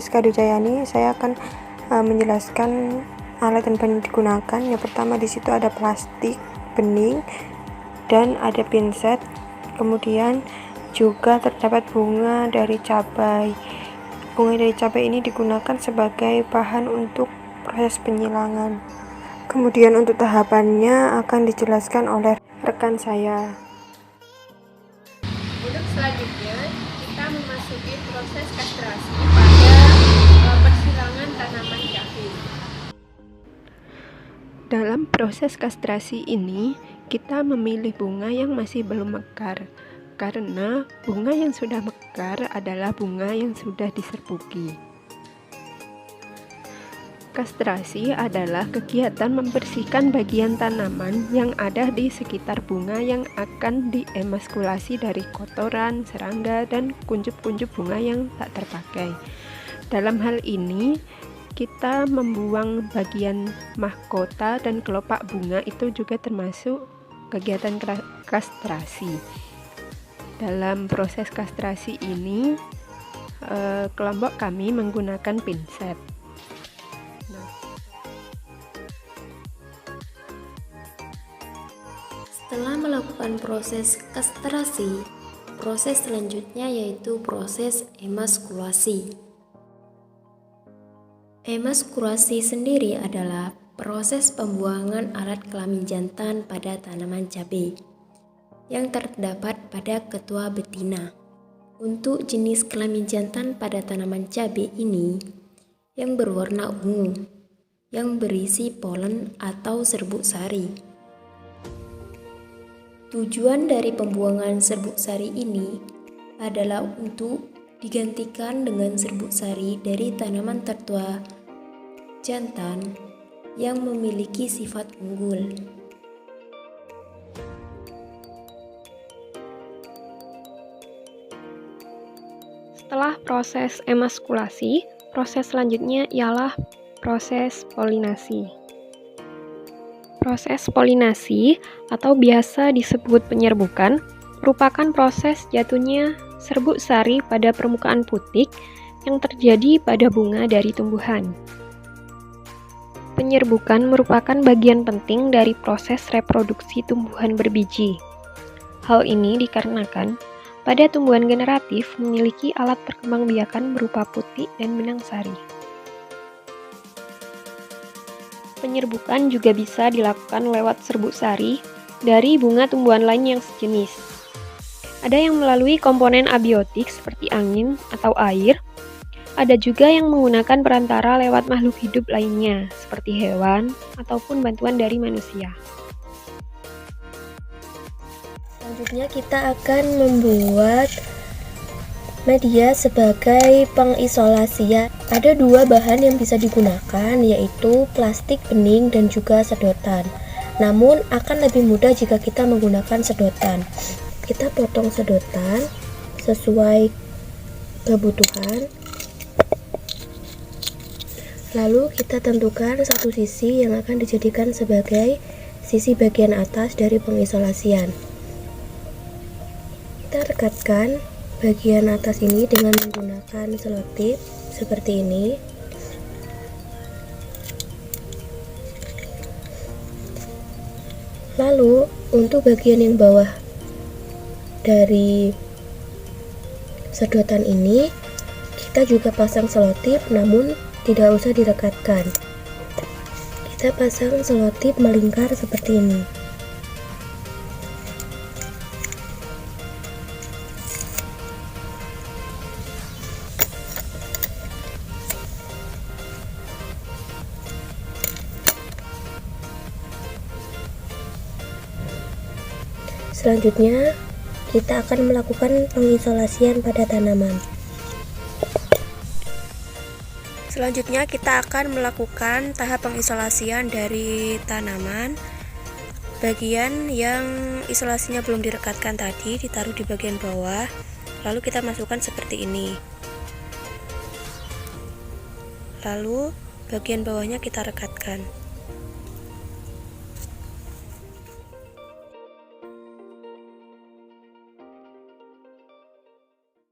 Rizka Dujayani. Saya akan menjelaskan alat dan bahan yang digunakan. Yang pertama, di situ ada plastik bening dan ada pinset. Kemudian juga terdapat bunga dari cabai. Bunga dari cabai ini digunakan sebagai bahan untuk proses penyilangan. Kemudian untuk tahapannya akan dijelaskan oleh rekan saya. Untuk selanjutnya kita memasuki proses kastrasi pada persilangan tanaman cabai. Dalam proses kastrasi ini kita memilih bunga yang masih belum mekar, karena bunga yang sudah mekar adalah bunga yang sudah diserbuki. Kastrasi adalah kegiatan membersihkan bagian tanaman yang ada di sekitar bunga yang akan diemaskulasi dari kotoran, serangga, dan kuncup-kuncup bunga yang tak terpakai. Dalam hal ini, kita membuang bagian mahkota dan kelopak bunga itu juga termasuk kegiatan kastrasi. Dalam proses kastrasi ini, kelompok kami menggunakan pinset. Setelah melakukan proses kastrasi, proses selanjutnya yaitu proses emaskulasi. Emaskulasi sendiri adalah proses pembuangan alat kelamin jantan pada tanaman cabai yang terdapat pada ketua betina. Untuk jenis kelamin jantan pada tanaman cabai ini yang berwarna ungu, yang berisi polen atau serbuk sari. Tujuan dari pembuangan serbuk sari ini adalah untuk digantikan dengan serbuk sari dari tanaman tertua jantan yang memiliki sifat unggul. Setelah proses emaskulasi, proses selanjutnya ialah proses polinasi. Proses polinasi atau biasa disebut penyerbukan merupakan proses jatuhnya serbuk sari pada permukaan putik yang terjadi pada bunga dari tumbuhan. Penyerbukan merupakan bagian penting dari proses reproduksi tumbuhan berbiji. Hal ini dikarenakan pada tumbuhan generatif memiliki alat perkembangbiakan berupa putik dan benang sari. Penyerbukan juga bisa dilakukan lewat serbuk sari dari bunga tumbuhan lain yang sejenis. Ada yang melalui komponen abiotik seperti angin atau air. Ada juga yang menggunakan perantara lewat makhluk hidup lainnya seperti hewan ataupun bantuan dari manusia. Selanjutnya kita akan membuat media sebagai pengisolasi. Ada dua bahan yang bisa digunakan, yaitu plastik bening dan juga sedotan. Namun akan lebih mudah jika kita menggunakan sedotan. Kita potong sedotan sesuai kebutuhan. Lalu kita tentukan satu sisi yang akan dijadikan sebagai sisi bagian atas dari pengisolasian. Kita rekatkan bagian atas ini dengan menggunakan selotip seperti ini. Lalu untuk bagian yang bawah dari sedotan ini kita juga pasang selotip, namun tidak usah direkatkan. Kita pasang selotip melingkar seperti ini. Selanjutnya, kita akan melakukan pengisolasian pada tanaman. Selanjutnya, kita akan melakukan tahap pengisolasian dari tanaman. Bagian yang isolasinya belum direkatkan tadi ditaruh di bagian bawah, lalu kita masukkan seperti ini. Lalu bagian bawahnya kita rekatkan.